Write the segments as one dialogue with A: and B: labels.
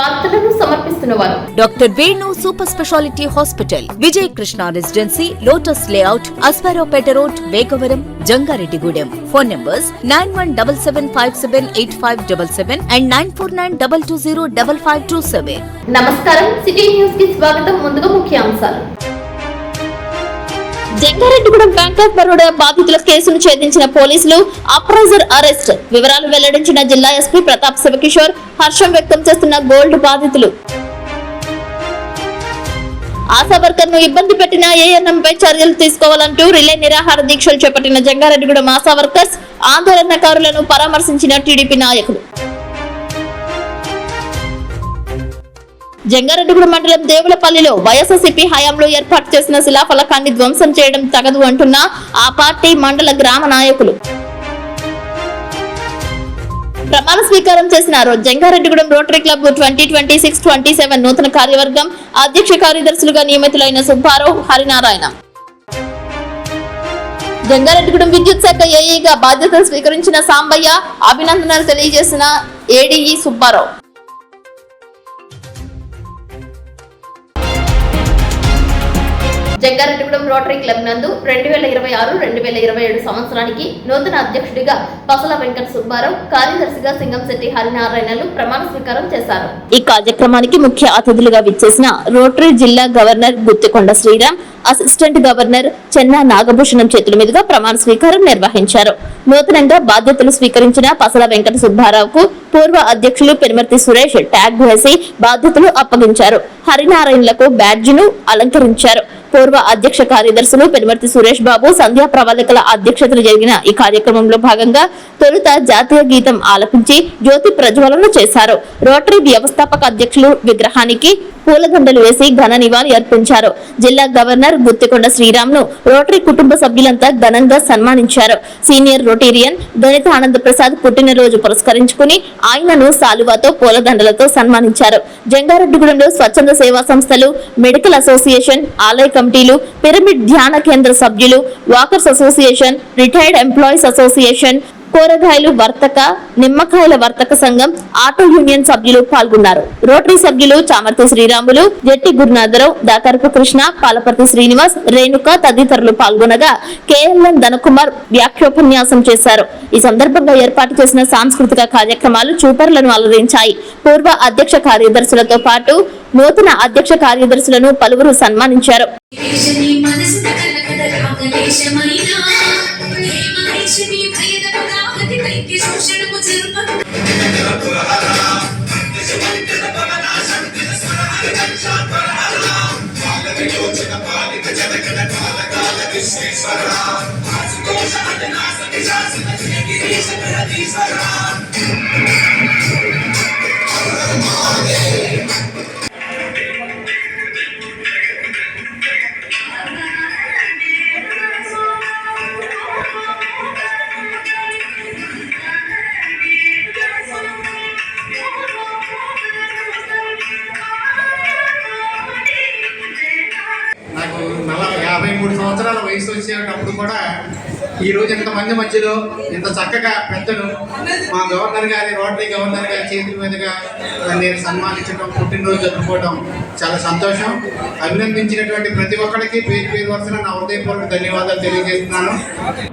A: వార్తలను సమర్పిస్తున్నవారు
B: doctor Venu super speciality hospital, Vijay Krishna residency, lotus layout, Aswaraopeta road, Vegavaram, Jangareddygudem. Phone numbers 9177578577 and 9492205527.
A: నమస్కారం, city news కి స్వాగతం. ముందుగా ముఖ్యాంశాలు.
C: జంగారెడ్డిగూడెం బ్యాంక్ ఆఫ్ బరోడా బాధితుల కేసును ఛేదించిన పోలీసులు, అప్రైజర్ అరెస్ట్. వివరాలు వెల్లడించిన జిల్లా ఎస్పీ ప్రతాప్ శివకిషోర్. హర్షం వ్యక్తం చేస్తున్న గోల్డ్ బాధితులు. ఆశా వర్కర్ ను ఇబ్బంది పెట్టిన ఏఎన్ఎం పై చర్యలు తీసుకోవాలంటూ రిలే నిరాహార దీక్షలు చేపట్టిన జంగారెడ్డిగూడెం ఆశా వర్కర్స్, ఆందోళనకారులను పరామర్శించిన టీడీపీ నాయకులు. జంగారెడ్డిగూడెం మండలం దేవులపల్లిలో వైఎస్ఆర్సీపీ హయాంలో ఏర్పాటు చేసిన శిలాఫలకాన్ని ధ్వంసం చేయడం తగదు అంటున్న ఆ పార్టీ మండల గ్రామ నాయకులు. ప్రమాణ స్వీకారం చేసిన జంగారెడ్డిగూడెం రోటరీ క్లబ్ 2026-27 నూతన కార్యవర్గం అధ్యక్ష కార్యదర్శులుగా నియమితులైన సుబ్బారావు, హరినారాయణ. జంగారెడ్డిగూడెం విద్యుత్ శాఖ ఏఈగా బాధ్యతలు స్వీకరించిన సాంబయ్య, అభినందనలు తెలియజేసిన ADE Subbarao.
A: Jangareddygudem rotary club నందు 2026-2027 సంవత్సరానికి నూతన అధ్యక్షుడిగా పసల వెంకట సుబ్బారావు, కార్యదర్శిగా సింగంశెట్టి హరినారాయణలు ప్రమాణ స్వీకారం చేశారు.
C: ఈ కార్యక్రమానికి ముఖ్య అతిథులుగా విచ్చేసిన రోటరీ జిల్లా governor Guttikonda Sriram, assistant governor Chenna Nagabhushanam చేతుల మీదుగా ప్రమాణ స్వీకారం నిర్వహించారు. నూతనంగా బాధ్యతలు స్వీకరించిన పసల వెంకట సుబ్బారావుకు పూర్వ అధ్యక్షులు పెనుమర్తి సురేష్ ట్యాగ్ వేసి బాధ్యతలు అప్పగించారు. హరినారాయణలకు బ్యాడ్జిను అలంకరించారు. పూర్వ అధ్యక్ష కార్యదర్శులు పెనుమర్తి సురేష్ బాబు, సంధ్యా ప్రవాళికల అధ్యక్షతలు జరిగిన ఈ కార్యక్రమంలో భాగంగా తొలుత జాతీయ గీతం ఆలపించి జ్యోతి ప్రజ్వలన చేశారు. రోటరీ వ్యవస్థాపక అధ్యక్షులు విగ్రహానికి పూలదండలు వేసి ఘన నివాళి అర్పించారు. జిల్లా గవర్నర్ గుత్తికొండ శ్రీరామ్ ను రోటరీ కుటుంబ సభ్యులంతా ఘనంగా సన్మానించారు. సీనియర్ రోటేరియన్ గణిత ఆనంద ప్రసాద్ పుట్టినరోజు పురస్కరించుకుని ఆయనను సాలువాతో పూలదండలతో సన్మానించారు. జంగారెడ్డిగూడెంలో స్వచ్ఛంద సేవా సంస్థలు, మెడికల్ అసోసియేషన్, ఆలయ కమిటీలు, పిరమిడ్ ధ్యాన కేంద్ర సభ్యులు, walkers association, retired employees association, కూరగాయలు వర్తక, నిమ్మకాయల వర్తక సంఘం, ఆటో యూనియన్ సభ్యులు పాల్గొన్నారు. రోటరీ సభ్యులు చామర్తి శ్రీరాములు, జెట్టి గురునాథరావు, దాకరపు కృష్ణ, పాలపర్తి శ్రీనివాస్, రేణుక తదితరులు పాల్గొనగా కేఎల్ఎన్ ధనకుమార్ వ్యాఖ్యోపన్యాసం చేశారు. ఈ సందర్భంగా ఏర్పాటు చేసిన సాంస్కృతిక కార్యక్రమాలు చూపరులను అలరించాయి. పూర్వ అధ్యక్ష కార్యదర్శులతో పాటు నూతన అధ్యక్ష కార్యదర్శులను పలువురు సన్మానించారు.
D: నాకు 53 సంవత్సరాల వయసు వచ్చేటప్పుడు కూడా ఈరోజు ఇంతమంది మధ్యలో ఇంత చక్కగా పెద్దలు మా గవర్నర్ గారి, రోటరీ గవర్నర్ గారి చేతుల మీదుగా నేను సన్మానించడం, పుట్టినరోజు జరుపుకోవడం చాలా సంతోషం. అభినందించినటువంటి ప్రతి ఒక్కరికి పేరు పేరు వరుసన నా హృదయపూర్వక ధన్యవాదాలు తెలియజేస్తున్నాను.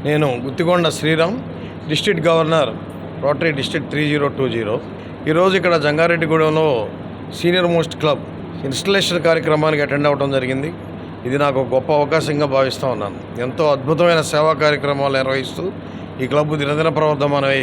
E: నేను Guttikonda Sriram, district governor, Rotary district 3020. ఈరోజు ఇక్కడ జంగారెడ్డిగూడెంలో సీనియర్ మోస్ట్ క్లబ్ ఇన్స్టలేషన్ కార్యక్రమానికి అటెండ్ అవ్వడం జరిగింది. ఇది నాకు గొప్ప అవకాశంగా భావిస్తూ ఉన్నాను. ఎంతో అద్భుతమైన సేవా కార్యక్రమాలు నిర్వహిస్తూ ఈ క్లబ్ దినదిన ప్రవర్ధమానమై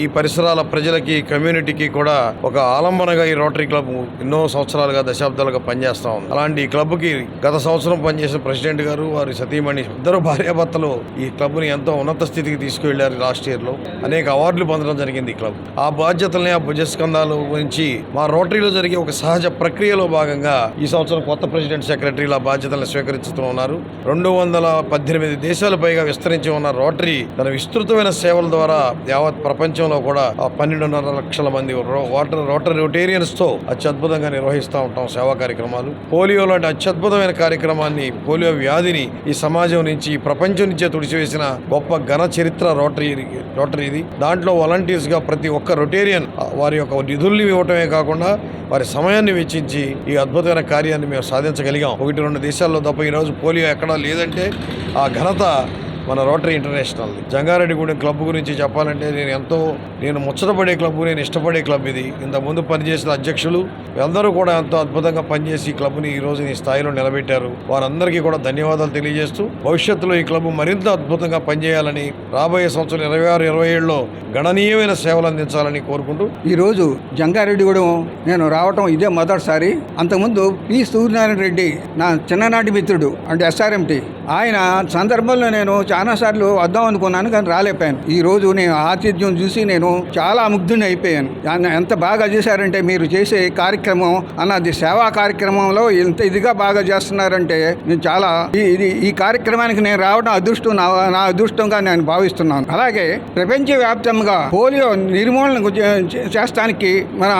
E: ఈ పరిసరాల ప్రజలకి, కమ్యూనిటీకి కూడా ఒక ఆలంబనగా ఈ రోటరీ క్లబ్ ఎన్నో సంవత్సరాలుగా, దశాబ్దాలుగా పనిచేస్తూ ఉంది. అలాంటి ఈ క్లబ్కి గత సంవత్సరం పనిచేసిన ప్రెసిడెంట్ గారు, వారి సతీమణి, ఇద్దరు భార్యాభర్తలు ఈ క్లబ్ని ఎంతో ఉన్నత స్థితికి తీసుకువెళ్లారు. లాస్ట్ ఇయర్లో అనేక అవార్డులు పొందడం జరిగింది. ఈ క్లబ్ ఆ బాధ్యతల్ని, ఆ భుజస్కంధాలు గురించి మా రోటరీలో జరిగే ఒక సహజ ప్రక్రియలో భాగంగా ఈ సంవత్సరం కొత్త ప్రెసిడెంట్, సెక్రటరీల బాధ్యతలను స్వీకరిస్తూ ఉన్నారు. 218 దేశాల పైగా విస్తరించి ఉన్న రోటరీ తన విస్తృతమైన సేవల ద్వారా యావత్ ప్రపంచంలో కూడా 12.5 లక్షల మంది రోటేరియన్స్తో అత్యద్భుతంగా నిర్వహిస్తూ ఉంటాం సేవా కార్యక్రమాలు. పోలియో లాంటి అత్యద్భుతమైన కార్యక్రమాన్ని, పోలియో వ్యాధిని ఈ సమాజం నుంచి, ఈ ప్రపంచం నుంచే తుడిచివేసిన గొప్ప ఘన చరిత్ర రోటరీది. దాంట్లో వాలంటీర్స్గా ప్రతి ఒక్క రొటేరియన్ వారి యొక్క నిధుల్ని ఇవ్వటమే కాకుండా వారి సమయాన్ని వెచ్చించి ఈ అద్భుతమైన కార్యాన్ని మేము సాధించగలిగాం. 1-2 దేశాల్లో తప్ప ఈరోజు పోలియో ఎక్కడా లేదంటే ఆ ఘనత మన రోటరీ ఇంటర్నేషనల్. జంగారెడ్డిగూడెం క్లబ్ గురించి చెప్పాలంటే నేను ముచ్చటపడే క్లబ్, నేను ఇష్టపడే క్లబ్ ఇది. ఇంతకుముందు పనిచేసిన అధ్యక్షులు అందరూ కూడా ఎంతో అద్భుతంగా పనిచేసి ఈ క్లబ్ని ఈ రోజు ఈ స్థాయిలో నిలబెట్టారు. వారందరికీ కూడా ధన్యవాదాలు తెలియజేస్తూ భవిష్యత్తులో ఈ క్లబ్ మరింత అద్భుతంగా పనిచేయాలని, రాబోయే సంవత్సరం 26-27లో గణనీయమైన సేవలు అందించాలని కోరుకుంటూ
F: ఈరోజు జంగారెడ్డిగూడెం నేను రావటం ఇదే మొదటిసారి. అంతకుముందు పి సూర్యనారాయణ రెడ్డి నా చిన్ననాటి మిత్రుడు, అంటే SRMT. ఆయన సందర్భంలో నేను చాలాసార్లు వద్దాం అనుకున్నాను, కానీ రాలేకపోయాను. ఈ రోజు నేను ఆతిథ్యం చూసి నేను చాలా ముగ్ధుని అయిపోయాను. ఎంత బాగా చేశారంటే మీరు చేసే కార్యక్రమం అన్నది సేవా కార్యక్రమంలో ఎంత ఇదిగా బాగా చేస్తున్నారంటే నేను చాలా ఈ కార్యక్రమానికి నేను రావడం అదృష్టం, నా అదృష్టంగా నేను భావిస్తున్నాను. అలాగే ప్రపంచవ్యాప్తంగా పోలియో నిర్మూలన చేస్తానికి మన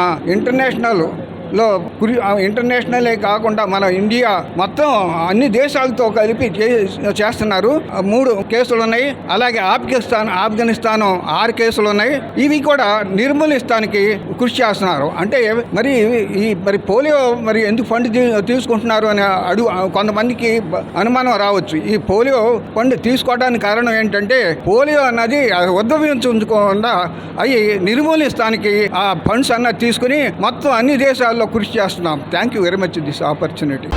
F: ఇంటర్నేషనలే కాకుండా మన ఇండియా మొత్తం అన్ని దేశాలతో కలిపి చేస్తున్నారు. 3 కేసులు ఉన్నాయి. అలాగే ఆఫ్ఘనిస్తాన్ 6 కేసులు ఉన్నాయి. ఇవి కూడా నిర్మూలిస్తానికి కృషి చేస్తున్నారు. అంటే మరి పోలియో మరి ఎందుకు ఫండ్ తీసుకుంటున్నారు అని కొంతమందికి అనుమానం రావచ్చు. ఈ పోలియో ఫండ్ తీసుకోవడానికి కారణం ఏంటంటే పోలియో అన్నది ఉద్భవించకుండా అవి నిర్మూలిస్తానికి ఆ ఫండ్స్ అన్నది తీసుకుని మొత్తం అన్ని దేశాల్లో కృషి చేస్తున్నాం. Thank you very much this opportunity.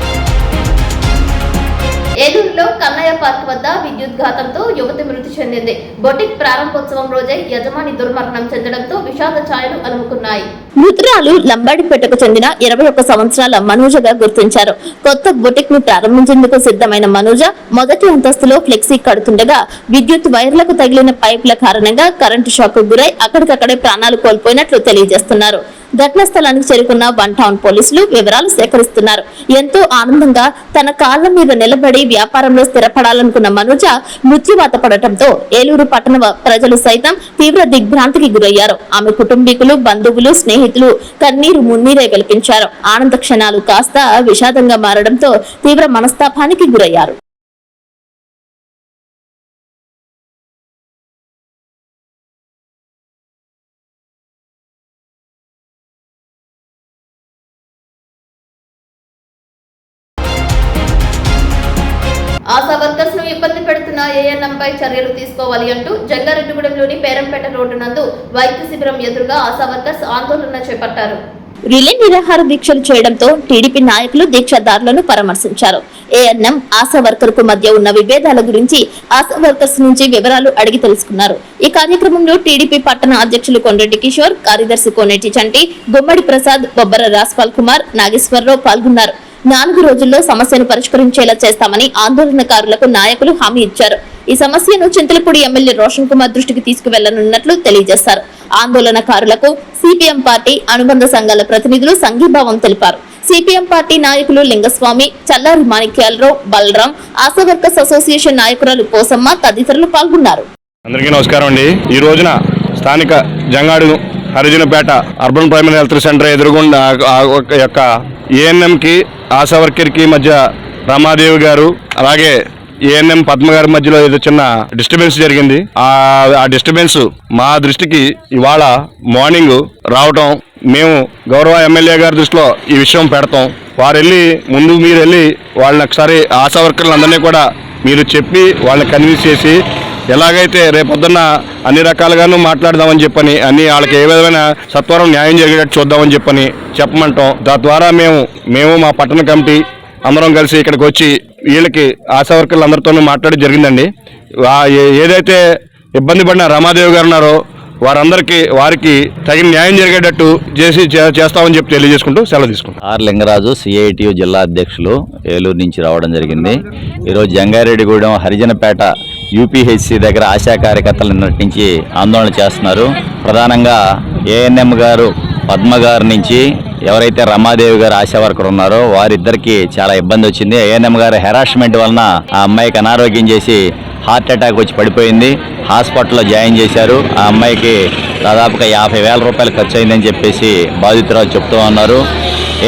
A: ఏలూరులో కన్నయ్య పార్క్ వద్ద విద్యుద్ఘాతంతో యువతి మృతి చెందింది. బొటిక్ ప్రారంభోత్సవం రోజే యజమాని దుర్మరణం చెందడంతో విషాద ఛాయలు అలుముకున్నాయి.
C: మృతురాలు లంబాడిపేటకు చెందిన 21 సంవత్సరాల మనోజగా గుర్తించారు. కొత్త బొటిక్ ను ప్రారంభించేందుకు సిద్ధమైన మనోజ మొదటి అంతస్తులో ఫ్లెక్సీ కడుతుండగా విద్యుత్ వైర్లకు తగిలిన పైపుల కారణంగా కరెంటు షాక్ గురై అక్కడికక్కడే ప్రాణాలు కోల్పోయినట్లు తెలియజేస్తున్నారు. ఘటనా స్థలానికి చేరుకున్న 1 టౌన్ పోలీసులు వివరాలు సేకరిస్తున్నారు. ఎంతో ఆనందంగా తన కాళ్ల మీద నిలబడి వ్యాపారంలో స్థిరపడాలనుకున్న మనోజ మృత్యువాత పడటంతో ఏలూరు పట్టణ ప్రజలు సైతం తీవ్ర దిగ్భ్రాంతికి గురయ్యారు. ఆమె కుటుంబీకులు, బంధువులు, స్నేహితులు కన్నీరు మున్నీరే వెలిపించారు. ఆనంద క్షణాలు కాస్త విషాదంగా మారడంతో తీవ్ర మనస్తాపానికి గురయ్యారు.
A: ఆశా వర్కర్స్ ను ఇబ్బంది పెడుతున్న ANM పై చర్యలు తీసుకోవాలి అంటూ జంగారెడ్డిగూడెంలోని పేరంపేట రోడ్డు నందు వైద్య శిబిరం ఎదురుగా ఆశా వర్కర్స్ ఆందోళన చేపట్టారు.
C: రిలే నిరాహార దీక్షలు చేయడంతో టీడీపీ నాయకులు దీక్షాదారులను పరామర్శించారు. ANM ఆశా వర్కర్ కు మధ్య ఉన్న విభేదాల గురించి ఆశా వర్కర్స్ నుంచి వివరాలు అడిగి తెలుసుకున్నారు. ఈ కార్యక్రమంలో టీడీపీ పట్టణ అధ్యక్షులు కొండ్రెడ్డి కిషోర్, కార్యదర్శి కోనేటి చంటి, గుమ్మడి ప్రసాద్, బొబ్బర రాస్పాల్ కుమార్, నాగేశ్వరరావు పాల్గొన్నారు. 4 రోజుల్లో సమస్యను పరిష్కరించేలా చేస్తామని ఆందోళనకారులకు నాయకులు హామీ ఇచ్చారు. ఈ సమస్యను చింతలపూడి ఎమ్మెల్యే రోషన్ కుమార్ దృష్టికి తీసుకువెళ్లనున్నట్లు తెలియజేశారు. ఆందోళనకారులకు సిపిఎం పార్టీ అనుబంధ సంఘాల ప్రతినిధులు సంఘీభావం తెలిపారు. సిపిఎం పార్టీ నాయకులు లింగస్వామి, చల్లారి మాణిక్యాలరావు, బలరాం, ఆశా వర్కర్స్ అసోసియేషన్ నాయకురాలు పోసమ్మ తదితరులు పాల్గొన్నారు.
G: అందరికీ నమస్కారం అండి. ఈ రోజున స్థానిక జంగాడు Harijanapeta urban primary health centre ఎదురుగుండా యొక్క ANMకి ఆశా వర్కర్కి మధ్య రమాదేవి గారు, అలాగే ANM పద్మ గారి మధ్యలో ఏదో చిన్న డిస్టర్బెన్స్ జరిగింది. ఆ డిస్టర్బెన్స్ మా దృష్టికి ఇవాళ మార్నింగ్ రావటం, మేము గౌరవ ఎమ్మెల్యే గారి దృష్టిలో ఈ విషయం పెడతాం. మీరు వెళ్ళి వాళ్ళని ఒకసారి ఆశా వర్కర్లందరినీ కూడా మీరు చెప్పి వాళ్ళని కన్విన్స్ చేసి ఎలాగైతే రేపొద్దున్న అన్ని రకాలుగాను మాట్లాడదామని చెప్పని వాళ్ళకి ఏ విధమైన సత్వరం న్యాయం జరిగేటట్టు చూద్దామని చెప్పమంటాం. తద్వారా మేము మా పట్టణ కమిటీ అందరం కలిసి ఇక్కడికి వచ్చి వీళ్ళకి ఆశా వర్కర్లు అందరితోనూ మాట్లాడి జరిగిందండి. ఏదైతే ఇబ్బంది పడిన రమాదేవి గారు ఉన్నారో వారికి తగిన న్యాయం జరిగేటట్టు చేస్తామని చెప్పి తెలియజేసుకుంటూ సెలవు తీసుకుంటాం.
H: ఆర్ లింగరాజు, CITU జిల్లా అధ్యక్షులు, ఏలూరు నుంచి రావడం జరిగింది. ఈరోజు జంగారెడ్డిగూడెం హరిజనపేట UPHC దగ్గర ఆశా కార్యకర్తలు నిన్నటి నుంచి ఆందోళన చేస్తున్నారు. ప్రధానంగా ANM గారు పద్మ గారి నుంచి ఎవరైతే రమాదేవి గారు ఆశా వర్కర్ ఉన్నారో వారిద్దరికి చాలా ఇబ్బంది వచ్చింది. ANM గారు హెరాస్మెంట్ వలన ఆ అమ్మాయికి అనారోగ్యం చేసి హార్ట్ అటాక్ వచ్చి పడిపోయింది. హాస్పిటల్లో జాయిన్ చేశారు. ఆ అమ్మాయికి దాదాపుగా 50,000 రూపాయలు ఖర్చు అయిందని చెప్పేసి బాధితురాలు చెప్తూ ఉన్నారు.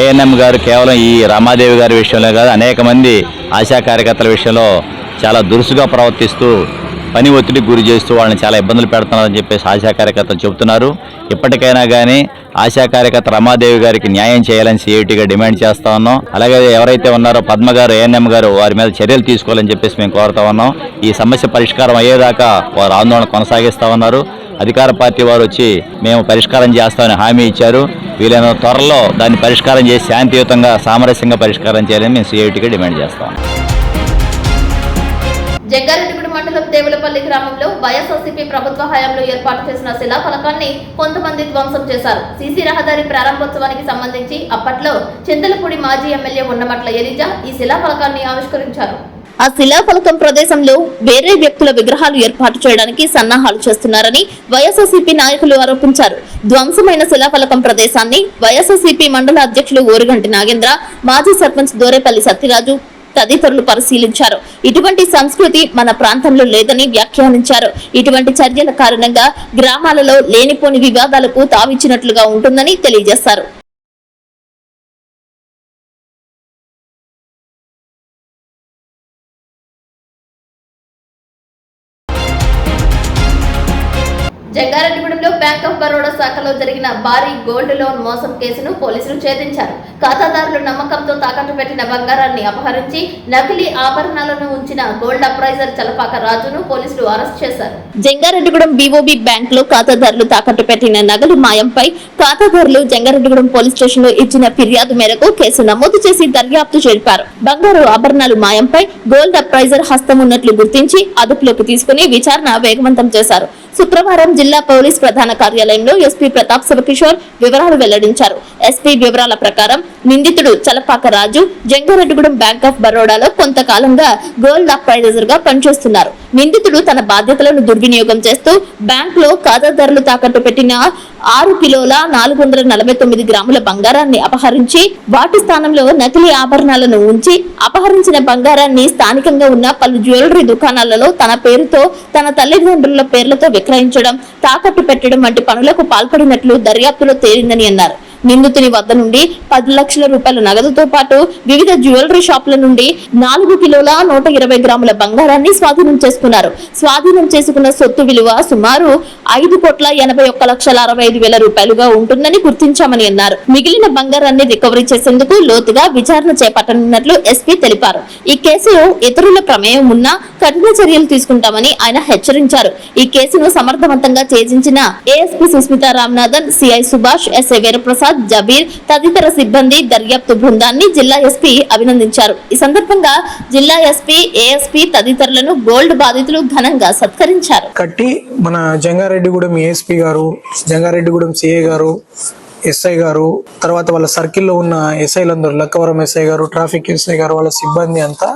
H: ఏఎన్ఎం గారు కేవలం ఈ రమాదేవి గారి విషయంలో కాదు, అనేక మంది ఆశా కార్యకర్తల విషయంలో చాలా దురుసుగా ప్రవర్తిస్తూ పని ఒత్తిడికి గురి చేస్తూ వాళ్ళని చాలా ఇబ్బందులు పెడుతున్నారని చెప్పేసి ఆశా కార్యకర్తలు చెబుతున్నారు. ఇప్పటికైనా కానీ ఆశా కార్యకర్త రమాదేవి గారికి న్యాయం చేయాలని సిఐటిగా డిమాండ్ చేస్తా ఉన్నాం. అలాగే ఎవరైతే ఉన్నారో పద్మ గారు, ఏఎన్ఎం గారు వారి మీద చర్యలు తీసుకోవాలని చెప్పేసి మేము కోరుతా ఉన్నాం. ఈ సమస్య పరిష్కారం అయ్యేదాకా వారు ఆందోళన కొనసాగిస్తూ ఉన్నారు. అధికార పార్టీ వారు వచ్చి మేము పరిష్కారం చేస్తామని హామీ ఇచ్చారు. వీలైన త్వరలో దాన్ని పరిష్కారం చేసి శాంతియుతంగా సామరస్యంగా పరిష్కారం చేయాలని మేము సిఐటిగా డిమాండ్ చేస్తాం.
A: జంగారెడ్డిగూడెం మండలం దేవులపల్లి గ్రామంలో వైఎస్ఆర్సీపీ ప్రభుత్వ హయాంలో ఏర్పాటు చేసిన శిలాఫలకాన్ని కొంతమంది ధ్వంసం చేశారు. సీసీ రహదారి ప్రారంభోత్సవానికి సంబంధించి అప్పట్లో చింతలపూడి మాజీ ఎమ్మెల్యే ఉన్నమట్ల ఎలిజా ఈ శిలాఫలకాన్ని ఆవిష్కరించారు.
C: ఆ శిలాఫలకం ప్రదేశంలో వేరే వ్యక్తుల విగ్రహాలు ఏర్పాటు చేయడానికి సన్నాహాలు చేస్తున్నారని వైఎస్ఆర్సీపీ నాయకులు ఆరోపించారు. ధ్వంసమైన శిలాఫలకం ప్రదేశాన్ని వైఎస్ఆర్సీపీ మండల అధ్యక్షులు ఓరుగంటి నాగేంద్ర, మాజీ సర్పంచ్ దోరేపల్లి సత్యరాజు తదితరులు పరిశీలించారు. ఇటువంటి సంస్కృతి మన ప్రాంతంలో లేదని వ్యాఖ్యానించారు. ఇటువంటి చర్యల కారణంగా గ్రామాలలో లేనిపోని వివాదాలకు తావిచ్చినట్లుగా ఉంటుందని తెలియజేశారు.
A: జంగారెడ్డిగూడెంలో బ్యాంక్ ఆఫ్ బరోడా శాఖలో జరిగిన భారీ గోల్డ్ లోన్ మోసం కేసును పోలీసులు ఛేదించారు. ఖాతాదారులు నమ్మకంతో తాకట్టు పెట్టిన బంగారాన్ని అపహరించి నకిలీ ఆభరణాలను ఉంచిన గోల్డ్ అప్రైజర్ చలపాక రాజును పోలీసులు అరెస్ట్ చేశారు.
C: జంగారెడ్డిగూడెం బీఓబీ బ్యాంక్ లో ఖాతాదారులు తాకట్టు పెట్టిన నగలు మాయంపై ఖాతాదారులు జంగారెడ్డిగూడెం పోలీస్ స్టేషన్ లో ఇచ్చిన ఫిర్యాదు మేరకు కేసు నమోదు చేసి దర్యాప్తు జరిపారు. బంగారు ఆభరణాలు మాయంపై గోల్డ్ అప్రైజర్ హస్తం ఉన్నట్లు గుర్తించి అదుపులోకి తీసుకుని విచారణ వేగవంతం చేశారు. శుక్రవారం జిల్లా పోలీస్ ప్రధాన కార్యాలయంలో ఎస్పీ ప్రతాప్ శివకిషోర్ వివరాలు వెల్లడించారు. ఎస్పీ వివరాల ప్రకారం నిందితుడు చలపాక రాజు జంగారెడ్డిగూడెం బ్యాంక్ ఆఫ్ బరోడాలో కొంతకాలంగా గోల్డ్ అప్రైజర్ గా పనిచేస్తున్నారు. నిందితుడు తన బాధ్యతలను దుర్వినియోగం చేస్తూ బ్యాంక్ లో ఖాతాదారులు తాకట్టు పెట్టిన 6 కిలోల 449 గ్రాముల బంగారాన్ని అపహరించి వాటి స్థానంలో నకిలీ ఆభరణాలను ఉంచి అపహరించిన బంగారాన్ని స్థానికంగా ఉన్న పలు జ్యువెలరీ దుకాణాలలో తన పేరుతో తన తల్లిదండ్రుల పేర్లతో విక్రయించడం, తాకట్టు పెట్టడం వంటి పనులకు పాల్పడినట్లు దర్యాప్తులో తేలిందని అన్నారు. నిందితుని వద్ద నుండి 10 లక్షల రూపాయల నగదుతో పాటు వివిధ జ్యువెలరీ షాపుల నుండి 4 కిలోల 120 గ్రాముల బంగారాన్ని స్వాధీనం చేసుకున్నారు. స్వాధీనం చేసుకున్న సొత్తు విలువ సుమారు 5,81,65,000 రూపాయలుగా ఉంటుందని గుర్తించామని అన్నారు. మిగిలిన బంగారాన్ని రికవరీ చేసేందుకు లోతుగా విచారణ చేపట్టనున్నట్లు ఎస్పీ తెలిపారు. ఈ కేసులో ఇతరుల ప్రమేయం ఉన్నా కఠిన చర్యలు తీసుకుంటామని ఆయన హెచ్చరించారు. ఈ కేసును సమర్థవంతంగా ఛేదించిన ASP Sushmita Ramanathan, CI Subhash, SI Veeraprasad, Jabir తదితర సిబ్బంది దర్యాప్తు బృందాన్ని జిల్లా ఎస్పీ అభినందించారు. ఈ సందర్భంగా జిల్లా ఎస్పీ, ఏఎస్పీ తదితరులను గోల్డ్ బాధితులు ఘనంగా సత్కరించారు.
I: కట్టి మన జంగారెడ్డిగూడెం ఏఎస్పీ గారు, జంగారెడ్డిగూడెం సిఐ గారు, ఎస్ఐ గారు, తర్వాత వాళ్ళ సర్కిల్లో ఉన్న ఎస్ఐలందరూ, లక్కవరం ఎస్ఐ గారు, ట్రాఫిక్ ఎస్ఐ గారు, వాళ్ళ సిబ్బంది అంతా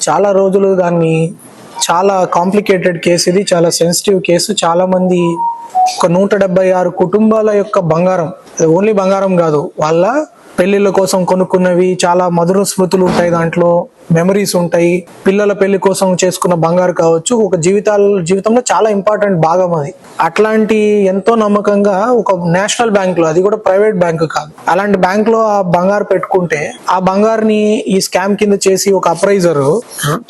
I: చాలా రోజులు దాన్ని, చాలా కాంప్లికేటెడ్ కేసు ఇది, చాలా సెన్సిటివ్ కేసు. చాలా మంది ఒక 176 కుటుంబాల యొక్క బంగారం, ఓన్లీ బంగారం కాదు, వాళ్ళ పెళ్లిళ్ళ కోసం కొనుక్కున్నవి, చాలా మధుర స్మృతులు ఉంటాయి, దాంట్లో మెమరీస్ ఉంటాయి. పిల్లల పెళ్లి కోసం చేసుకున్న బంగారు కావచ్చు, ఒక జీవితంలో చాలా ఇంపార్టెంట్ భాగం అది. అట్లాంటి ఎంతో నమ్మకంగా ఒక నేషనల్ బ్యాంక్ లో, అది కూడా ప్రైవేట్ బ్యాంక్ కాదు, అలాంటి బ్యాంక్ లో ఆ బంగారు పెట్టుకుంటే ఆ బంగారుని ఈ స్కామ్ కింద చేసి ఒక అప్రైజర్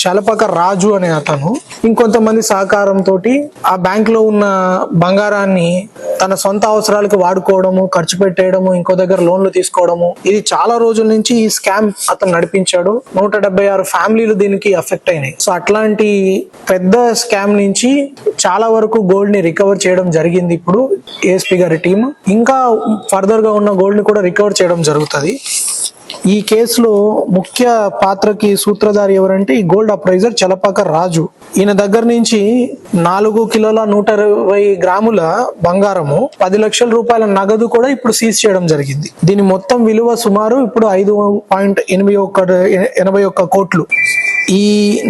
I: చలపక రాజు అనే అతను ఇంకొంతమంది సహకారంతో ఆ బ్యాంక్ లో ఉన్న బంగారాన్ని తన సొంత అవసరాలకు వాడుకోవడము, ఖర్చు పెట్టేయడము, ఇంకో దగ్గర లోన్లు తీసుకోవడము, ఇది చాలా రోజుల నుంచి ఈ స్కామ్ అతను నడిపించాడు. 176 ఫ్యామిలీలు దీనికి అఫెక్ట్ అయినాయి. సో అట్లాంటి పెద్ద స్కామ్ నుంచి చాలా వరకు గోల్డ్ ని రికవర్ చేయడం జరిగింది. ఇప్పుడు ఏఎస్పీ గారి టీం ఇంకా ఫర్దర్ గా ఉన్న గోల్డ్ ని కూడా రికవర్ చేయడం జరుగుతుంది. ఈ కేసులో ముఖ్య పాత్రకి సూత్రధారి ఎవరంటే ఈ గోల్డ్ అప్రైజర్ చలపాక రాజు. ఈయన దగ్గర నుంచి 4 కిలోల 120 గ్రాముల బంగారము, 10 లక్షల రూపాయల నగదు కూడా ఇప్పుడు సీజ్ చేయడం జరిగింది. దీని మొత్తం విలువ సుమారు ఇప్పుడు 5.81 కోట్లు. ఈ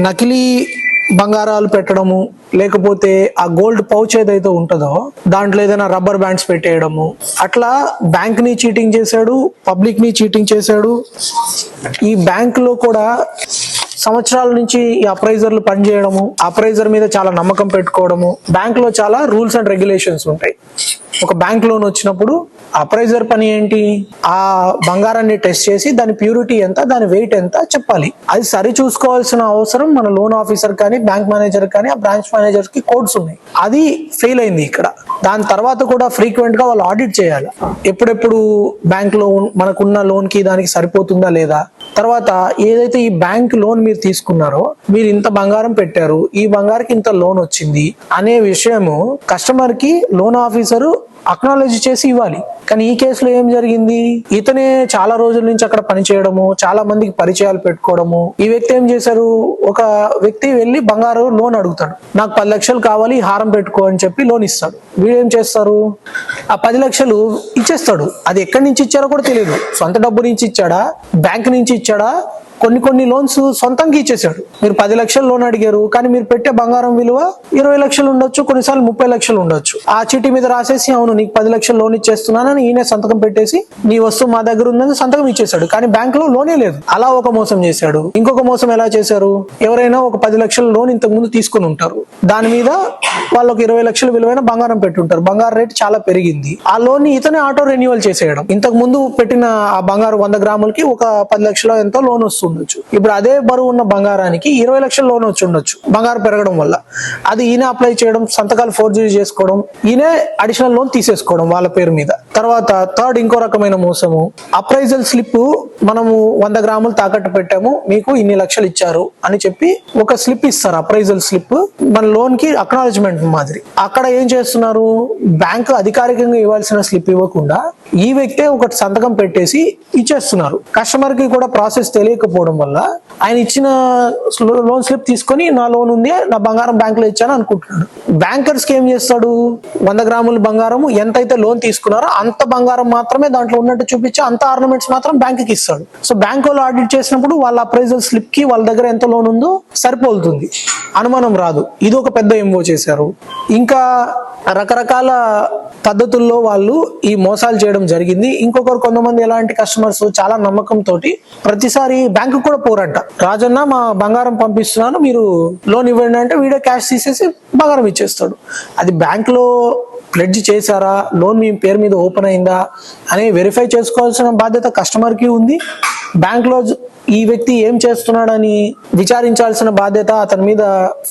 I: నకిలీ బంగారాలు పెట్టడము, లేకపోతే ఆ గోల్డ్ పౌచ్ ఏదైతే ఉంటుందో దాంట్లో ఏదైనా రబ్బర్ బ్యాండ్స్ పెట్టేయడము, అట్లా బ్యాంక్ ని చీటింగ్ చేశాడు, పబ్లిక్ ని చీటింగ్ చేశాడు. ఈ బ్యాంక్ లో కూడా సంవత్సరాల నుంచి ఈ అప్రైజర్లు పనిచేయడము, అప్రైజర్ మీద చాలా నమ్మకం పెట్టుకోవడము. బ్యాంక్ లో చాలా రూల్స్ అండ్ రెగ్యులేషన్స్ ఉంటాయి. ఒక బ్యాంక్ లోన్ వచ్చినప్పుడు అప్రైజర్ పని ఏంటి, ఆ బంగారాన్ని టెస్ట్ చేసి దాని ప్యూరిటీ ఎంత, దాని వెయిట్ ఎంత చెప్పాలి. అది సరి చూసుకోవాల్సిన అవసరం మన లోన్ ఆఫీసర్ కానీ, బ్యాంక్ మేనేజర్ కానీ, ఆ బ్రాంచ్ మేనేజర్ కి కోడ్స్ ఉన్నాయి. అది ఫెయిల్ అయింది ఇక్కడ. దాని తర్వాత కూడా ఫ్రీక్వెంట్ గా వాళ్ళు ఆడిట్ చేయాలి. ఎప్పుడెప్పుడు బ్యాంక్ లో మనకున్న లోన్ కి దానికి సరిపోతుందా లేదా. తర్వాత ఏదైతే ఈ బ్యాంక్ లోన్ మీరు తీసుకున్నారో, మీరు ఇంత బంగారం పెట్టారు, ఈ బంగారానికి ఇంత లోన్ వచ్చింది అనే విషయము కస్టమర్ కి లోన్ ఆఫీసరు అక్నాలెడ్జ్ చేసి ఇవ్వాలి. కానీ ఈ కేసులో ఏం జరిగింది, ఇతనే చాలా రోజుల నుంచి అక్కడ పనిచేయడము, చాలా మందికి పరిచయాలు పెట్టుకోవడము. ఈ వ్యక్తి ఏం చేశారు, ఒక వ్యక్తి వెళ్ళి బంగారు లోన్ అడుగుతాడు, నాకు 10 లక్షలు కావాలి, హారం పెట్టుకో అని చెప్పి లోన్ ఇస్తాడు. వీడేం చేస్తారు, ఆ 10 లక్షలు ఇచ్చేస్తాడు. అది ఎక్కడి నుంచి ఇచ్చారో కూడా తెలియదు. సొంత డబ్బు నుంచి ఇచ్చాడా, బ్యాంక్ నుంచి ఇచ్చాడా, కొన్ని లోన్స్ సొంతంగా ఇచ్చేసాడు. మీరు 10 లక్షలు లోన్ అడిగారు, కానీ మీరు పెట్టే బంగారం విలువ 20 లక్షలు ఉండొచ్చు, కొన్నిసార్లు 30 లక్షలు ఉండొచ్చు. ఆ చీటీ మీద రాసేసి అవును నీకు 10 లక్షలు లోన్ ఇచ్చేస్తున్నానని ఈయన సంతకం పెట్టేసి నీ వస్తువు మా దగ్గర ఉందని సంతకం ఇచ్చేసాడు. కానీ బ్యాంక్ లో లోనే లేదు. అలా ఒక మోసం చేశాడు. ఇంకొక మోసం ఎలా చేశారు, ఎవరైనా ఒక 10 లక్షల లోన్ ఇంతకు ముందు తీసుకుని ఉంటారు, దాని మీద వాళ్ళు ఒక 20 లక్షల విలువైన బంగారం పెట్టుంటారు. బంగారం రేట్ చాలా పెరిగింది. ఆ లోన్ ని ఇతనే ఆటో రెన్యువల్ చేసేయడం. ఇంతకు ముందు పెట్టిన ఆ బంగారు 100 గ్రాములకి ఒక 10 లక్షల ఎంతో లోన్ వస్తుంది. ఇప్పుడు అదే బరువు ఉన్న బంగారానికి 20 లక్షల లోన్ వచ్చి ఉండొచ్చు బంగారం పెరగడం వల్ల. అది ఈయన అప్లై చేయడం, సంతకాలు ఫోర్జరీ చేసుకోవడం, ఈయనే అడిషనల్ లోన్ తీసేసుకోవడం వాళ్ళ పేరు మీద. తర్వాత థర్డ్ ఇంకో రకమైన మోసము, అప్రైజల్ స్లిప్ మనము 100 గ్రాములు తాకట్టు పెట్టాము, మీకు ఇన్ని లక్షలు ఇచ్చారు అని చెప్పి ఒక స్లిప్ ఇస్తారు. అప్రైజల్ స్లిప్ మన లోన్ కి అక్నాలెడ్జ్మెంట్ మాదిరి. అక్కడ ఏం చేస్తున్నారు, బ్యాంకు అధికారికంగా ఇవ్వాల్సిన స్లిప్ ఇవ్వకుండా ఈ వ్యక్తే ఒక సంతకం పెట్టేసి ఇచ్చేస్తున్నారు. కస్టమర్ కి కూడా ప్రాసెస్ తెలియకపోవడం వల్ల ఆయన ఇచ్చిన లోన్ స్లిప్ తీసుకొని నా లోన్ ఉంది, నా బంగారం బ్యాంక్ లో ఇచ్చాను అనుకుంటున్నాడు. బ్యాంకర్స్ కి ఏం చేస్తాడు, 100 గ్రాముల బంగారం ఎంతైతే లోన్ తీసుకున్నారో అంత బంగారం మాత్రమే దాంట్లో ఉన్నట్టు చూపించి అంత ఆర్నమెంట్స్ మాత్రం బ్యాంక్ కి ఇస్తాడు. సో బ్యాంక్ వాళ్ళు ఆడిట్ చేసినప్పుడు వాళ్ళ అప్రైజల్ స్లిప్ కి వాళ్ళ దగ్గర ఎంత లోన్ ఉందో సరిపోతుంది, అనుమానం రాదు. ఇది ఒక పెద్ద ఎంఓ చేశారు. ఇంకా రకరకాల పద్ధతుల్లో వాళ్ళు ఈ మోసాలు చేయడం జరిగింది. ఇంకొకరు కొంతమంది ఎలాంటి కస్టమర్స్ చాలా నమ్మకంతో ప్రతిసారి బ్యాంకు కూడా పోరంట, రాజన్న మా బంగారం పంపిస్తున్నాను మీరు లోన్ ఇవ్వండి అంటే వీడే క్యాష్ తీసేసి బంగారం ఇచ్చేస్తాడు. అది బ్యాంక్ లో ప్లెడ్జ్ చేశారా, లోన్ మీ పేరు మీద ఓపెన్ అయిందా అని వెరిఫై చేసుకోవాల్సిన బాధ్యత కస్టమర్ కి ఉంది. బ్యాంక్ లో ఈ వ్యక్తి ఏం చేస్తున్నాడని విచారించాల్సిన బాధ్యత అతని మీద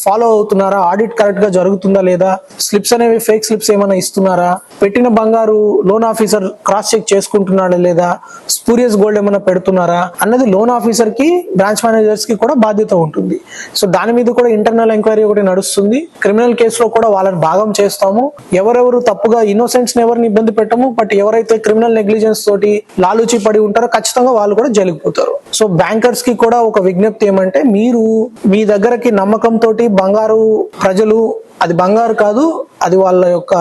I: ఫాలో అవుతున్నారా, ఆడిట్ కరెక్ట్ గా జరుగుతుందా లేదా, స్లిప్స్ అనేవి ఫేక్ స్లిప్స్ ఏమైనా ఇస్తున్నారా, పెట్టిన బంగారు లోన్ ఆఫీసర్ క్రాస్ చెక్ చేసుకుంటున్నాడా లేదా, స్పూరియస్ గోల్డ్ ఏమైనా పెడుతున్నారా అన్నది లోన్ ఆఫీసర్ కి, బ్రాంచ్ మేనేజర్స్ కి కూడా బాధ్యత ఉంటుంది. సో దాని మీద కూడా ఇంటర్నల్ ఎంక్వైరీ ఒకటి నడుస్తుంది. క్రిమినల్ కేసులో కూడా వాళ్ళని భాగం చేస్తాము. ఎవరెవరు తప్పుగా ఇన్నోసెంట్స్ ఎవరిని ఇబ్బంది పెట్టము, బట్ ఎవరైతే క్రిమినల్ నెగ్లిజెన్స్ తోటి లాలూచి పడి ఉంటారో ఖచ్చితంగా వాళ్ళు కూడా జైలుకుపోతారు. సో బ్యాంకర్స్ కి కూడా ఒక విజ్ఞప్తి ఏమంటే, మీరు మీ దగ్గరకి నమ్మకంతో బంగారు ప్రజలు, అది బంగారు కాదు, అది వాళ్ళ యొక్క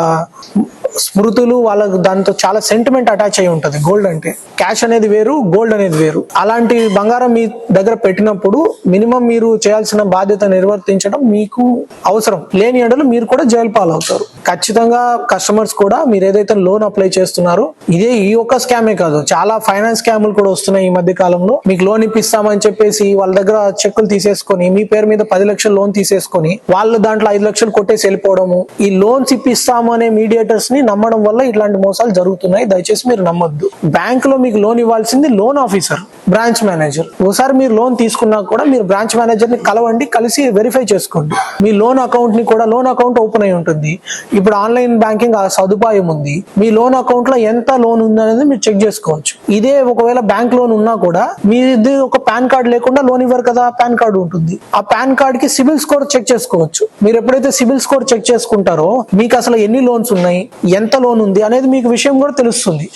I: స్మృతులు, వాళ్ళకు దాంతో చాలా సెంటిమెంట్ అటాచ్ అయి ఉంటది. గోల్డ్ అంటే క్యాష్ అనేది వేరు, గోల్డ్ అనేది వేరు. అలాంటి బంగారం మీ దగ్గర పెట్టినప్పుడు మినిమం మీరు చేయాల్సిన బాధ్యత నిర్వర్తించడం మీకు అవసరం. లేని ఎడలు మీరు కూడా జైలు పాలవుతారు. ఖచ్చితంగా కస్టమర్స్ కూడా మీరు ఏదైతే లోన్ అప్లై చేస్తున్నారో, ఇదే ఈ ఒక్క స్కామే కాదు, చాలా ఫైనాన్స్ స్కాములు కూడా వస్తున్నాయి ఈ మధ్య కాలంలో. మీకు లోన్ ఇప్పిస్తామని చెప్పేసి వాళ్ళ దగ్గర చెక్కులు తీసేసుకొని మీ పేరు మీద 10 లక్షలు లోన్ తీసేసుకొని వాళ్ళు దాంట్లో 5 లక్షలు కొట్టేసి వెళ్ళిపోవడము. ఈ లోన్స్ ఇప్పిస్తాము అనే మీడియేటర్స్ ని నమ్మడం వల్ల ఇట్లాంటి మోసాలు జరుగుతున్నాయి. దయచేసి మీరు నమ్మొద్దు. బ్యాంక్ లో మీకు లోన్ ఇవ్వాల్సింది లోన్ ఆఫీసర్, బ్రాంచ్ మేనేజర్. ఒకసారి మీరు లోన్ తీసుకున్నా కూడా మీరు బ్రాంచ్ మేనేజర్ ని కలవండి, కలిసి వెరిఫై చేసుకోండి. మీ లోన్ అకౌంట్ ని కూడా, లోన్ అకౌంట్ ఓపెన్ అయి ఉంటుంది. ఇప్పుడు ఆన్లైన్ బ్యాంకింగ్ ఆ సదుపాయం ఉంది. మీ లోన్ అకౌంట్ లో ఎంత లోన్ ఉంది అనేది మీరు చెక్ చేసుకోవచ్చు. ఇదే ఒకవేళ బ్యాంక్ లోన్ ఉన్నా కూడా మీది ఒక పాన్ కార్డ్ లేకుండా లోన్ ఇవ్వరు కదా, పాన్ కార్డు ఉంటుంది. ఆ పాన్ కార్డ్ కి సిబిల్ స్కోర్ చెక్ చేసుకోవచ్చు. మీరు ఎప్పుడైతే సిబిల్ స్కోర్ చెక్ చేసుకుంటారో మీకు అసలు ఎన్ని లోన్స్ ఉన్నాయి, ఎంత లోన్ ఉంది అనేది మీకు విషయం కూడా తెలుస్తుంది.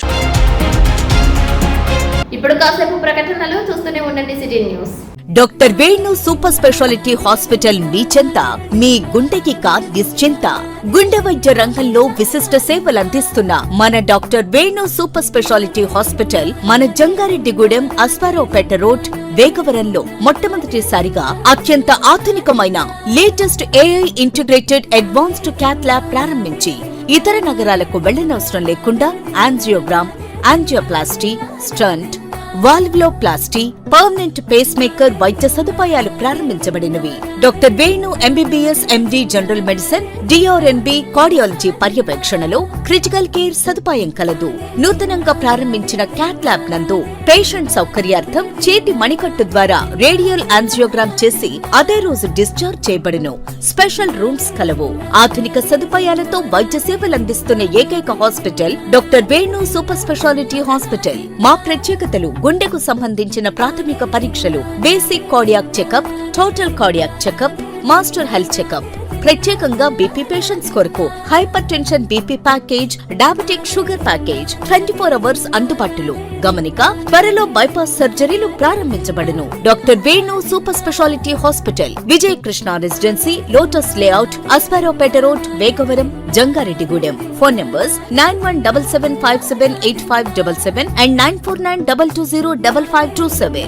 A: ఇప్పుడు కాసేపు ప్రకటనలు చూస్తూనే ఉండండి city news.
B: Doctor Venu super speciality hospital మీ చెంత, మీ గుండెకి నిశ్చింత. గుండె వైద్య రంగంలో విశిష్ట సేవలందిస్తున్న మన doctor Venu super speciality hospital మన జంగారెడ్డిగూడెం, అస్పారావుపేట రోడ్, వేగవరంలో మొట్టమొదటిసారిగా అత్యంత ఆధునికమైన latest AI integrated advanced cath lab ప్రారంభించి ఇతర నగరాలకు వెళ్లనవసరం లేకుండా angiogram, angioplasty, stent, valvuloplasty, permanent pacemaker వైద్య సదుపాయాలు ప్రారంభించబడినవి. Doctor Venu MBBS MD general medicine DrNB cardiology పర్యవేక్షణలో క్రిటికల్ కేర్ సదుపాయం కలదు. నూతనంగా ప్రారంభించిన క్యాట్ ల్యాబ్ నందు పేషెంట్ సౌకర్యార్థం చేతి మణికట్టు ద్వారా రేడియల్ యాంజియోగ్రామ్ చేసి అదే రోజు డిశ్చార్జ్ చేయబడును. స్పెషల్ రూమ్స్ కలవు. ఆధునిక సదుపాయాలతో వైద్య సేవలందిస్తున్న ఏకైక hospital doctor Venu super speciality hospital. మా ప్రత్యేకతలు: గుండెకు సంబంధించిన ప్రాథమిక పరీక్షలు, basic cardiac checkup, total cardiac checkup, master health checkup. ప్రత్యేకంగా బీపీ పేషెంట్స్ కొరకు hypertension BP package, diabetic sugar package 24 hours అందుబాటులో. గమనిక: త్వరలో బైపాస్ సర్జరీలు ప్రారంభించబడును. Doctor Venu super speciality hospital, Vijaya Krishna residency, lotus layout, Aswaraopeta road, Vegavaram, Jangareddygudem. Phone numbers 9177578577 and 9492205527.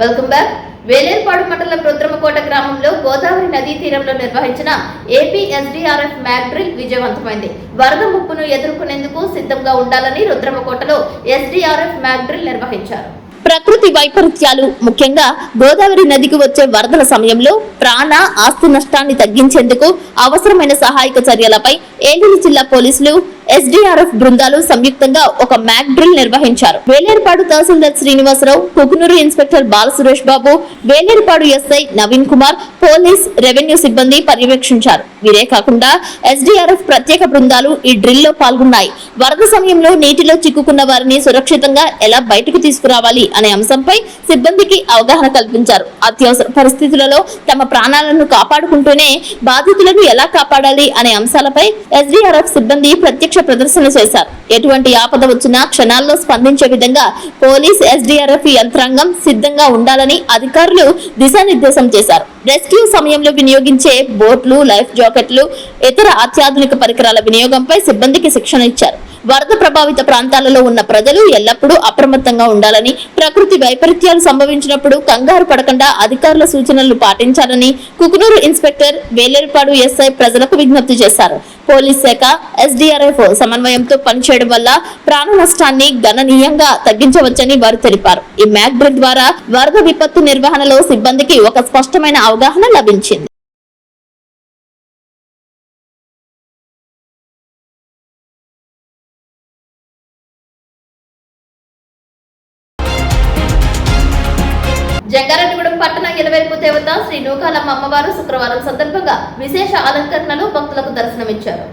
A: Welcome back. Velerupadu మండలం రుద్రమకోట గ్రామంలో గోదావరి నదీ తీరంలో నిర్వహించిన ఏపీ ఎస్డీఆర్ఎఫ్ మ్యాగ్ డ్రిల్ విజయవంతమైంది. వరద ముప్పును ఎదుర్కొనేందుకు సిద్ధంగా ఉండాలని రుద్రమకోటలో ఎస్డీఆర్ఎఫ్ మ్యాగ్ డ్రిల్ నిర్వహించారు.
C: ప్రకృతి వైపరీత్యాలు, ముఖ్యంగా గోదావరి నదికి వచ్చే వరదల సమయంలో ప్రాణ ఆస్తి నష్టాన్ని తగ్గించేందుకు అవసరమైన సహాయక చర్యలపై ఏలూరు జిల్లా పోలీసులు, ఎస్డీఆర్ఎఫ్ బృందాలు సంయుక్తంగా ఒక మ్యాగ్ డ్రిల్ నిర్వహించారు. వేలేరుపాడు తహసీల్దార్ Srinivasarao, Kukunuru inspector Balasuresh Babu, Velerupadu SI Naveen Kumar, police, revenue సిబ్బంది పర్యవేక్షించారు. వీరే కాకుండా ఎస్డీఆర్ఎఫ్ ప్రత్యేక బృందాలు ఈ డ్రిల్ లో పాల్గొన్నాయి. వరద సమయంలో నీటిలో చిక్కుకున్న వారిని సురక్షితంగా ఎలా బయటకు తీసుకురావాలి అనే అంశంపై సిబ్బందికి అవగాహన కల్పించారు. అత్యవసర పరిస్థితులలో తమ ప్రాణాలను కాపాడుకుంటూనే బాధితులను ఎలా కాపాడాలి అనే అంశాలపై ఎస్డీఆర్ఎఫ్ సిబ్బంది ప్రత్యక్ష ప్రదర్శన చేశారు. ఎటువంటి ఆపద వచ్చినా క్షణాల్లో స్పందించే విధంగా పోలీస్, ఎస్డీఆర్ఎఫ్ యంత్రాంగం సిద్ధంగా ఉండాలని అధికారులు దిశానిర్దేశం చేశారు. రెస్క్యూ సమయంలో వినియోగించే బోట్లు, లైఫ్ జాకెట్లు, ఇతర అత్యాధునిక పరికరాల వినియోగంపై సిబ్బందికి శిక్షణ ఇచ్చారు. వరద ప్రభావిత ప్రాంతాలలో ఉన్న ప్రజలు ఎల్లప్పుడూ అప్రమత్తంగా ఉండాలని, ప్రకృతి వైపరీత్యాలు సంభవించినప్పుడు కంగారు పడకుండా అధికారుల సూచనలు పాటించాలని కుకునూరు ఇన్స్పెక్టర్, వేలేరుపాడు ఎస్ఐ ప్రజలకు విజ్ఞప్తి చేశారు. పోలీస్ శాఖ, ఎస్డీఆర్ఎఫ్ సమన్వయంతో పనిచేయడం వల్ల ప్రాణ నష్టాన్ని గణనీయంగా తగ్గించవచ్చని వారు తెలిపారు. ఈ మ్యాగ్ డ్రిల్ ద్వారా వరద విపత్తు నిర్వహణలో సిబ్బందికి ఒక స్పష్టమైన అవగాహన లభించింది.
A: జంగారెడ్డిగూడెం పట్టణ ఇలవేల్పు దేవత శ్రీ నూకాలమ్మ అమ్మవారు శుక్రవారం సందర్భంగా విశేష అలంకరణలు భక్తులకు దర్శనమిచ్చారు.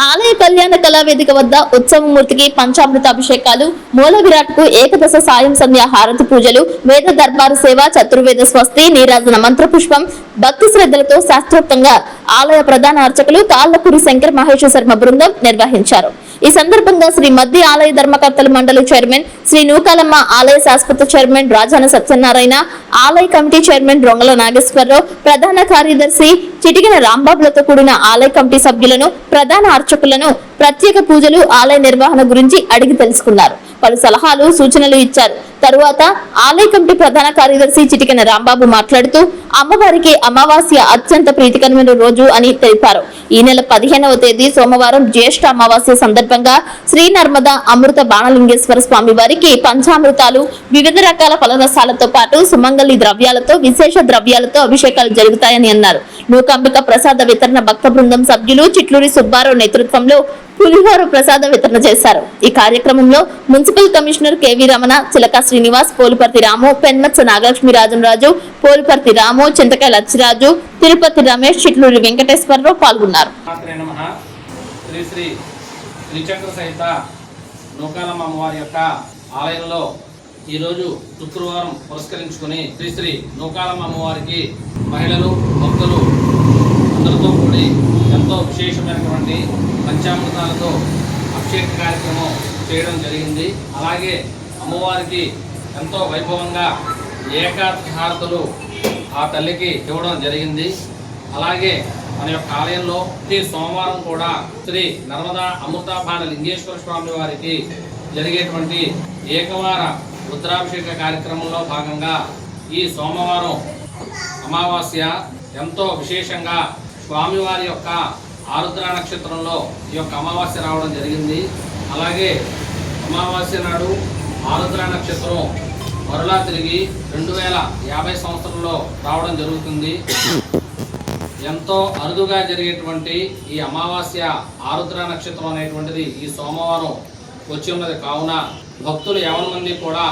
C: ఆలయ కళ్యాణ కళావేదిక వద్ద ఉత్సవమూర్తికి పంచామృత అభిషేకాలు, మూల విరాట్ కు ఏకదశ సాయం సంధ్య హారతి పూజలు, వేద దర్బారు సేవ, చతుర్వేద స్వస్తి, నీరాజన మంత్రపుష్పం భక్తి శ్రద్ధలతో శాస్త్రోక్తంగా ఆలయ ప్రధాన అర్చకులు తాళ్లకూరి శంకర్ మహేష్ శర్మ బృందం నిర్వహించారు. ఈ సందర్భంగా శ్రీ మధ్య ఆలయ ధర్మకర్తల మండలి చైర్మన్ శ్రీ నూకాలమ్మ, ఆలయ శాశ్వత చైర్మన్ రాజాన సత్యనారాయణ, ఆలయ కమిటీ చైర్మన్ రొంగల నాగేశ్వరరావు, ప్రధాన కార్యదర్శి చిటికిన రాంబాబులతో కూడిన ఆలయ కమిటీ సభ్యులను, ప్రధాన అర్చకులను ప్రత్యేక పూజలు, ఆలయ నిర్వహణ గురించి అడిగి తెలుసుకున్నారు. పలు సలహాలు, సూచనలు ఇచ్చారు. తరువాత ఆలయ కమిటీ ప్రధాన కార్యదర్శి చిటికెన రాంబాబు మాట్లాడుతూ అమ్మవారికి అమావాస్య అత్యంత ప్రీతికరమైన రోజు అని తెలిపారు. ఈ నెల 15వ తేదీ సోమవారం జ్యేష్ఠ అమావాస్య సందర్భంగా శ్రీ నర్మద అమృత బాణలింగేశ్వర స్వామి వారికి పంచామృతాలు, వివిధ రకాల ఫలరసాలతో పాటు సుమంగళి ద్రవ్యాలతో, విశేష ద్రవ్యాలతో అభిషేకాలు జరుగుతాయని అన్నారు. నూకాంబిక ప్రసాద వితరణ భక్త బృందం సభ్యులు చిట్లూరి సుబ్బారావు నేతృత్వంలో పులిహోర ప్రసాద వితరణ చేశారు. ఈ కార్యక్రమంలో మున్సిపల్ కమిషనర్ కెవి రమణ, చిలక శ్రీనివాస్, పోలుపర్తి రాము, పెన్మత్స నాగలక్ష్మి రాజు, పోలుపర్తి రాము, చింతకాయ లచ్చిరాజు, తిరుపతి రమేష్, చిట్లూరి వెంకటేశ్వరరావు పాల్గొన్నారు.
J: శ్రీచక్ర సహిత నూకాలమ్మ అమ్మవారి యొక్క ఆలయంలో ఈరోజు శుక్రవారం పురస్కరించుకుని శ్రీ నూకాలమ్మ అమ్మవారికి మహిళలు భక్తులు అందరితో కూడి ఎంతో విశేషమైనటువంటి పంచామృతాలతో అభిషేక కార్యక్రమం చేయడం జరిగింది. అలాగే అమ్మవారికి ఎంతో వైభవంగా ఏకాదశి హారతులు ఆ తల్లికి ఇవ్వడం జరిగింది. అలాగే మన యొక్క ఆలయంలో ప్రతి సోమవారం కూడా శ్రీ నర్మదా అమృతాభాన లింగేశ్వర స్వామి వారికి జరిగేటువంటి ఏకవార రుద్రాభిషేక కార్యక్రమంలో భాగంగా ఈ సోమవారం అమావాస్య ఎంతో విశేషంగా స్వామివారి యొక్క ఆరుద్ర నక్షత్రంలో ఈ యొక్క అమావాస్య రావడం జరిగింది. అలాగే అమావాస్య నాడు ఆరుద్ర నక్షత్రం మరలా తిరిగి 2050 సంవత్సరంలో రావడం జరుగుతుంది. ఎంతో అరుదుగా జరిగేటువంటి ఈ అమావాస్య ఆరుద్ర నక్షత్రం అనేటువంటిది ఈ సోమవారం వచ్చి ఉన్నది. కావున భక్తులు 50 మంది కూడా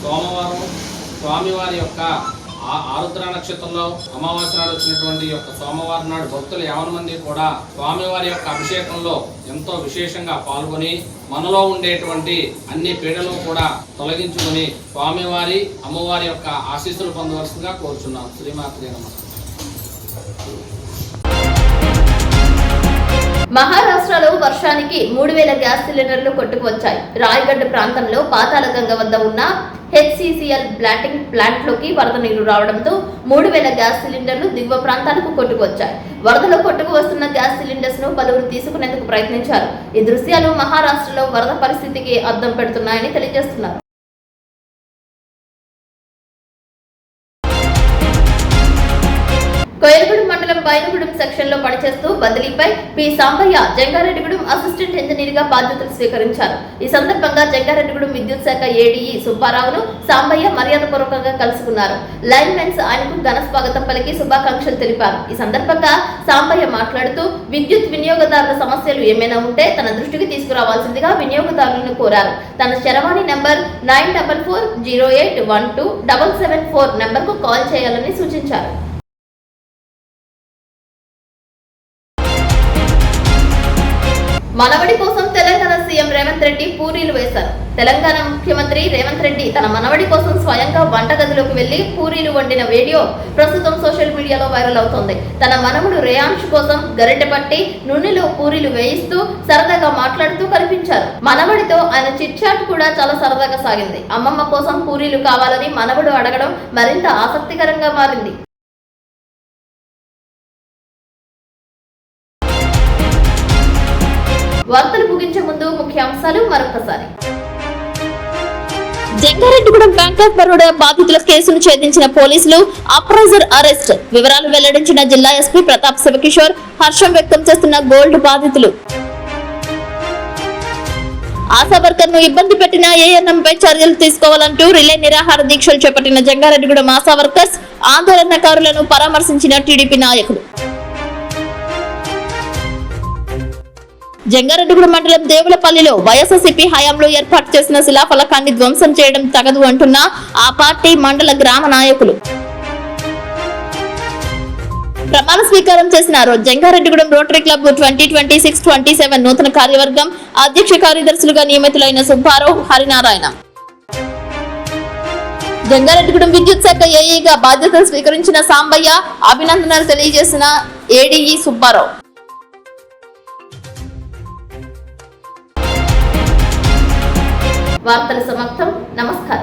J: సోమవారం స్వామివారి యొక్క ఆరుద్ర నక్షత్రంలో అమావాస్య నాడు వచ్చినటువంటి యొక్క సోమవారం నాడు భక్తులు 50 మంది కూడా స్వామివారి యొక్క అభిషేకంలో ఎంతో విశేషంగా పాల్గొని మనలో ఉండేటువంటి అన్ని పీడలు కూడా తొలగించుకొని స్వామివారి అమ్మవారి యొక్క ఆశీస్సులు పొందవలసిందిగా కోరుచున్నాం. శ్రీమాత్రే నమః.
A: మహారాష్ట్రలో వర్షానికి 3000 గ్యాస్ సిలిండర్లు కొట్టుకువచ్చాయి. రాయగఢ్ ప్రాంతంలో పాతాళగంగ వద్ద ఉన్న HCCL బ్లాటింగ్ ప్లాంట్ లోకి వరద నీరు రావడంతో 3000 గ్యాస్ సిలిండర్లు దిగువ ప్రాంతాలకు కొట్టుకువచ్చాయి. వరదలో కొట్టుకు వస్తున్న గ్యాస్ సిలిండర్స్ ను పలువురు తీసుకునేందుకు ప్రయత్నించారు. ఈ దృశ్యాలు మహారాష్ట్రలో వరద పరిస్థితికి అద్దం పెడుతున్నాయని తెలియజేస్తున్నారు. కోయలగూడెం మండలం బైనగూడెం సెక్షన్ లో పనిచేస్తూ బదిలీపై P Sambaiah Jangareddygudem assistant engineer గా బాధ్యతలు స్వీకరించారు. ఈ సందర్భంగా జంగారెడ్డిగూడెం విద్యుత్ శాఖ ఏడీఈ సుబ్బారావును సాంబయ్య మర్యాదపూర్వకంగా కలుసుకున్నారు. లైన్ మెన్స్ ఆయనకు ఘన స్వాగతం పలికి శుభాకాంక్షలు తెలిపారు. ఈ సందర్భంగా సాంబయ్య మాట్లాడుతూ విద్యుత్ వినియోగదారుల సమస్యలు ఏమైనా ఉంటే తన దృష్టికి తీసుకురావాల్సిందిగా వినియోగదారులను కోరారు. తన చరవాణి నంబర్ 9440812774 నంబర్ కు కాల్ చేయాలని సూచించారు. మనవడి కోసం తెలంగాణ సీఎం రేవంత్ రెడ్డి పూరీలు వేశారు. తెలంగాణ ముఖ్యమంత్రి రేవంత్ రెడ్డి తన మనవడి కోసం స్వయంగా వంటగదిలోకి వెళ్లి పూరీలు వండిన వీడియో ప్రస్తుతం సోషల్ మీడియాలో వైరల్ అవుతోంది. తన మనవడు రేయాంష్ కోసం గరిటె పట్టి నూనెలో పూరీలు వేయిస్తూ సరదాగా మాట్లాడుతూ కనిపించారు. మనవడితో ఆయన చిట్చాట్ కూడా చాలా సరదాగా సాగింది. అమ్మమ్మ కోసం పూరీలు కావాలని మనవడు అడగడం మరింత ఆసక్తికరంగా మారింది. వార్తలు ముగించే ముందు ముఖ్యాంశాలు మరొకసారి.
C: జంగారెడ్డిగూడెం బ్యాంక్ ఆఫ్ బరోడా బాధితుల కేసును ఛేదించిన పోలీసులు, అప్రైజర్ అరెస్ట్. వివరాలు వెల్లడించిన జిల్లా ఎస్పీ ప్రతాప్ శివకిషోర్. హర్షం వ్యక్తం చేస్తున్న గోల్డ్ బాధితులు. ఆశా వర్కర్ ను ఇబ్బంది పెట్టిన ఏఎన్ఎంపై చర్యలు తీసుకోవాలంటూ రిలే నిరాహార దీక్షలు చేపట్టిన జంగారెడ్డిగూడెం ఆశా వర్కర్స్, ఆందోళనకారులను పరామర్శించిన టీడీపీ నాయకులు. జంగారెడ్డిగూడెం మండలం దేవులపల్లిలో వైఎస్ఆర్సీపీ హయాంలో ఏర్పాటు చేసిన శిలాఫలకాన్ని ధ్వంసం చేయడం తగదు అంటున్న ఆ పార్టీ మండల గ్రామ నాయకులు. ప్రమాణ స్వీకారం చేసిన జంగారెడ్డిగూడెం రోటరీ క్లబ్ 2026-27 నూతన కార్యవర్గం అధ్యక్ష కార్యదర్శులుగా నియమితులైన సుబ్బారావు, హరినారాయణ. జంగారెడ్డిగూడెం విద్యుత్ శాఖ ఏఈగా బాధ్యతలు స్వీకరించిన సాంబయ్య, అభినందనలు తెలియజేసిన ఏడీఈ సుబ్బారావు.
A: వార్తల సమాప్తం. నమస్కారం.